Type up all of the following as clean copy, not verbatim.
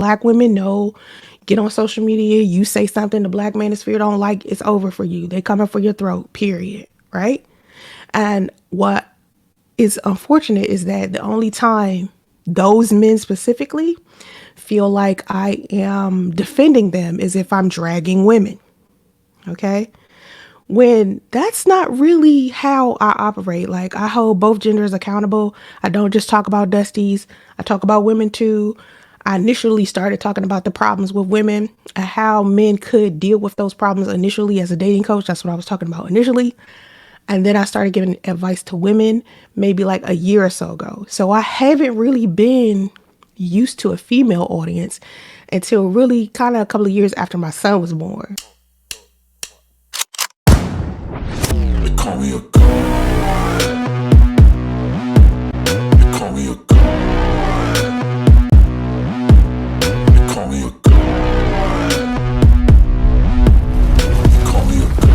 Black women know, get on social media, you say something the Black Manosphere don't like, it's over for you. They coming for your throat, period. Right? And what is unfortunate is that the only time those men specifically feel like I am defending them is if I'm dragging women. Okay? When that's not really how I operate. Like, I hold both genders accountable. I don't just talk about Dusties. I talk about women too. I initially started talking about the problems with women and how men could deal with those problems initially as a dating coach. That's what I was talking about initially. And then I started giving advice to women maybe like a year or so ago. So I haven't really been used to a female audience until really kind of a couple of years after my son was born. They call me a god. They call me a god. They call me a god. They call me a god.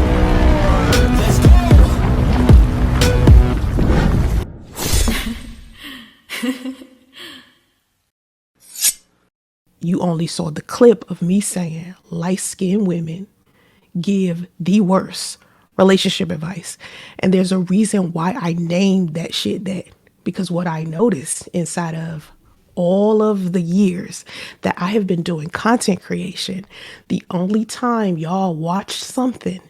Let's go. You only saw the clip of me saying light-skinned women give the worst relationship advice. And there's a reason why I named that shit that. Because what I noticed inside of all of the years that I have been doing content creation, the only time y'all watch something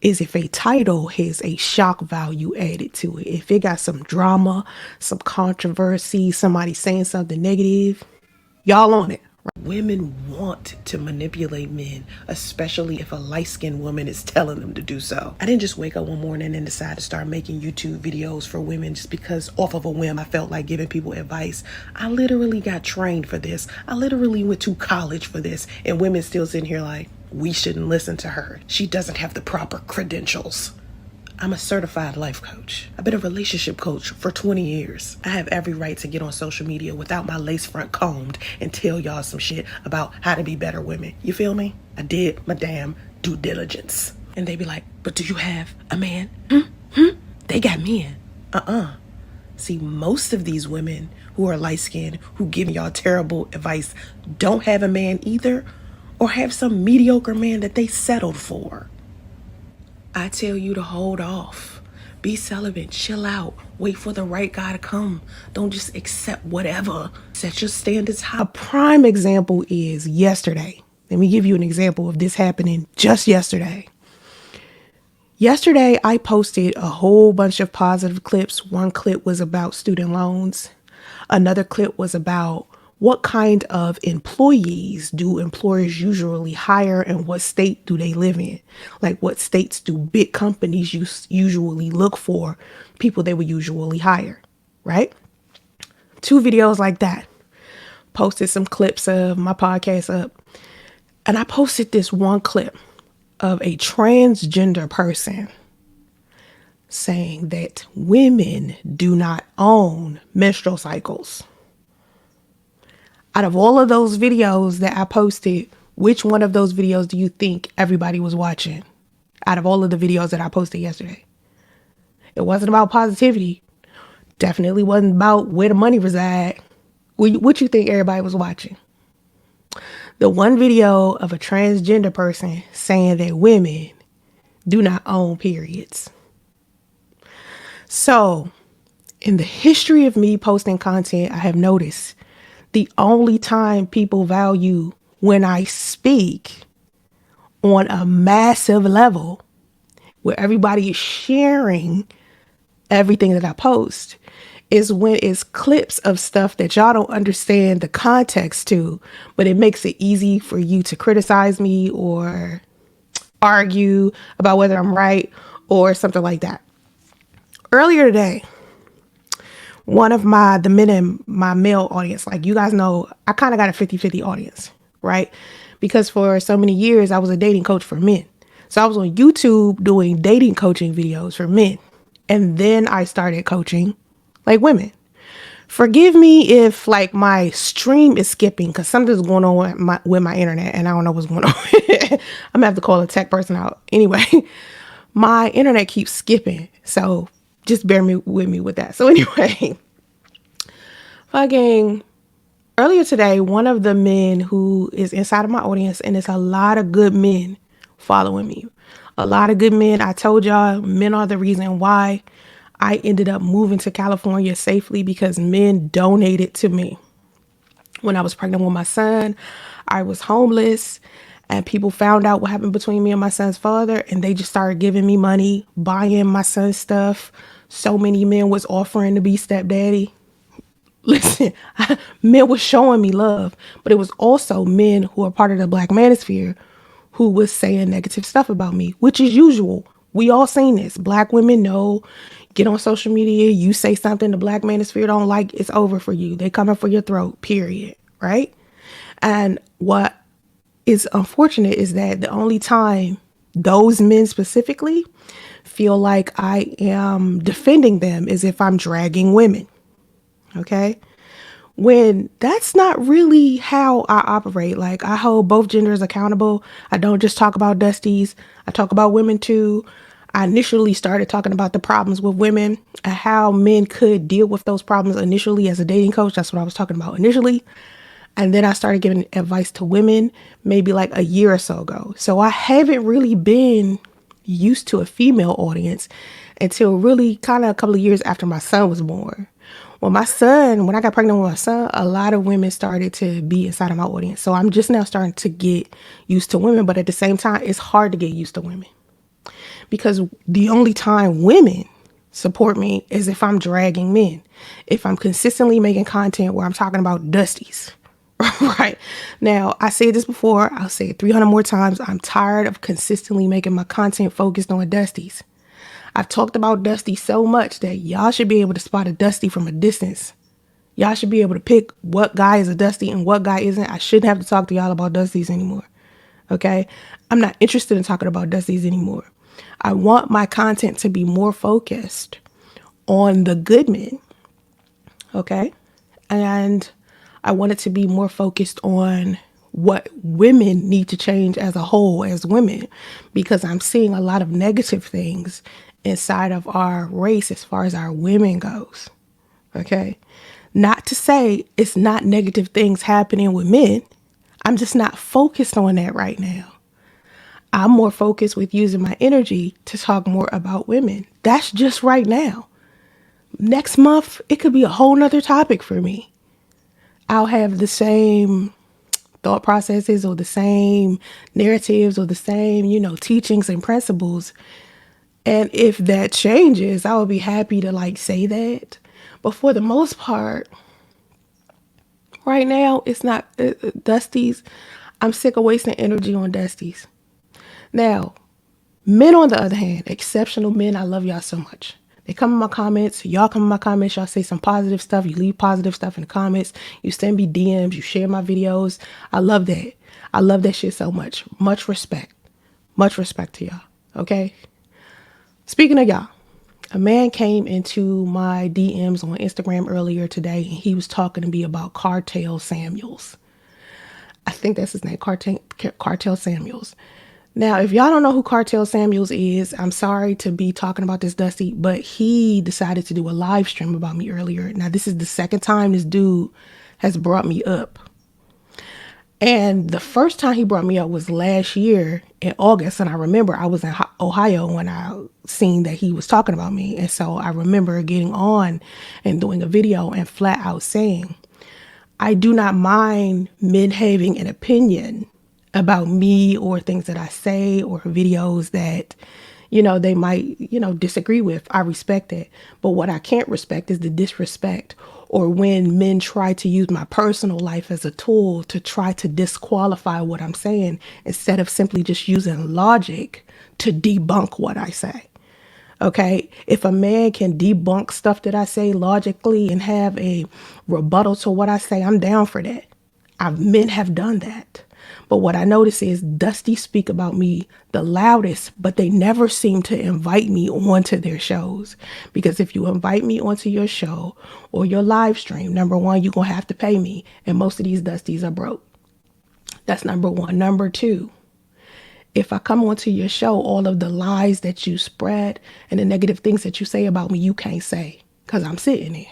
is if a title has a shock value added to it. If it got some drama, some controversy, somebody saying something negative, y'all on it. Women want to manipulate men, especially if a light-skinned woman is telling them to do so. I didn't just wake up one morning and decide to start making YouTube videos for women just because off of a whim I felt like giving people advice. I literally got trained for this. I literally went to college for this, and women still sitting here like, we shouldn't listen to her. She doesn't have the proper credentials. I'm a certified life coach. I've been a relationship coach for 20 years. I have every right to get on social media without my lace front combed and tell y'all some shit about how to be better women. You feel me? I did my damn due diligence. And they be like, but do you have a man? They got men. See, most of these women who are light-skinned, who give y'all terrible advice, don't have a man either, or have some mediocre man that they settled for. I tell you to hold off. Be celibate, chill out, wait for the right guy to come. Don't just accept whatever. Set your standards high. A prime example is yesterday. Let me give you an example of this happening just yesterday. Yesterday, I posted a whole bunch of positive clips. One clip was about student loans. Another clip was about what kind of employees do employers usually hire and what state do they live in? Like, what states do big companies usually look for people they would usually hire, right? 2 videos like that. Posted some clips of my podcast up. And I posted this one clip of a transgender person saying that women do not own menstrual cycles. Out of all of those videos that I posted, which one of those videos do you think everybody was watching? Out of all of the videos that I posted yesterday. It wasn't about positivity. Definitely wasn't about where the money reside. What you think everybody was watching? The one video of a transgender person saying that women do not own periods. So, in the history of me posting content, I have noticed the only time people value when I speak on a massive level where everybody is sharing everything that I post is when it's clips of stuff that y'all don't understand the context to, but it makes it easy for you to criticize me or argue about whether I'm right or something like that. Earlier today, one of the men in my male audience, like you guys know, I kind of got a 50-50 audience, right? Because for so many years, I was a dating coach for men. So I was on YouTube doing dating coaching videos for men. And then I started coaching like women. Forgive me if like my stream is skipping because something's going on with my internet and I don't know what's going on. I'm gonna have to call a tech person out. Anyway, my internet keeps skipping. So just bear with me with that. So anyway, fucking Earlier today, one of the men who is inside of my audience, and it's a lot of good men following me, a lot of good men. I told y'all, men are the reason why I ended up moving to California safely, because men donated to me. When I was pregnant with my son, I was homeless, and people found out what happened between me and my son's father, and they just started giving me money, buying my son's stuff. So many men was offering to be stepdaddy. Listen, men was showing me love, but it was also men who are part of the Black Manosphere who was saying negative stuff about me, which is usual. We all seen this. Black women know, get on social media, you say something the Black Manosphere don't like, it's over for you. They coming for your throat, period, right? And what is unfortunate is that the only time those men specifically feel like I am defending them is if I'm dragging women. Okay. When that's not really how I operate. Like, I hold both genders accountable. I don't just talk about dusties. I talk about women too. I initially started talking about the problems with women and how men could deal with those problems initially as a dating coach. That's what I was talking about initially. And then I started giving advice to women maybe like a year or so ago. So I haven't really been used to a female audience until really kind of a couple of years after my son was born. When I got pregnant with my son, a lot of women started to be inside of my audience. So I'm just now starting to get used to women. But at the same time, it's hard to get used to women, because the only time women support me is if I'm dragging men. If I'm consistently making content where I'm talking about dusties. Right. Now, I said this before, I'll say it 300 more times. I'm tired of consistently making my content focused on dusties. I've talked about dusty so much that y'all should be able to spot a dusty from a distance. Y'all should be able to pick what guy is a dusty and what guy isn't. I shouldn't have to talk to y'all about dusties anymore. Okay? I'm not interested in talking about dusties anymore. I want my content to be more focused on the good men. Okay? And I want it to be more focused on what women need to change as a whole, as women, because I'm seeing a lot of negative things inside of our race as far as our women goes. Okay. Not to say it's not negative things happening with men. I'm just not focused on that right now. I'm more focused with using my energy to talk more about women. That's just right now. Next month, it could be a whole nother topic for me. I'll have the same thought processes or the same narratives or the same, teachings and principles. And if that changes, I would be happy to say that. But for the most part, right now, it's not dusties. I'm sick of wasting energy on dusties. Now, men, on the other hand, exceptional men, I love y'all so much. They come in my comments. Y'all come in my comments. Y'all say some positive stuff. You leave positive stuff in the comments. You send me DMs. You share my videos. I love that. I love that shit so much. Much respect. Much respect to y'all. Okay? Speaking of y'all, a man came into my DMs on Instagram earlier today, and he was talking to me about Cartel Samuels. I think that's his name, Cartel Samuels. Now, if y'all don't know who Cartel Samuels is, I'm sorry to be talking about this, Dusty, but he decided to do a live stream about me earlier. Now, this is the second time this dude has brought me up. And the first time he brought me up was last year in August. And I remember I was in Ohio when I seen that he was talking about me. And so I remember getting on and doing a video and flat out saying, I do not mind men having an opinion about me or things that I say or videos that, they might, disagree with. I respect it. But what I can't respect is the disrespect, or when men try to use my personal life as a tool to try to disqualify what I'm saying instead of simply just using logic to debunk what I say. Okay, if a man can debunk stuff that I say logically and have a rebuttal to what I say, I'm down for that. Men have done that. But what I notice is Dusty speak about me the loudest, but they never seem to invite me onto their shows. Because if you invite me onto your show or your live stream, number one, you're going to have to pay me. And most of these Dusties are broke. That's number one. Number two, if I come onto your show, all of the lies that you spread and the negative things that you say about me, you can't say because I'm sitting there.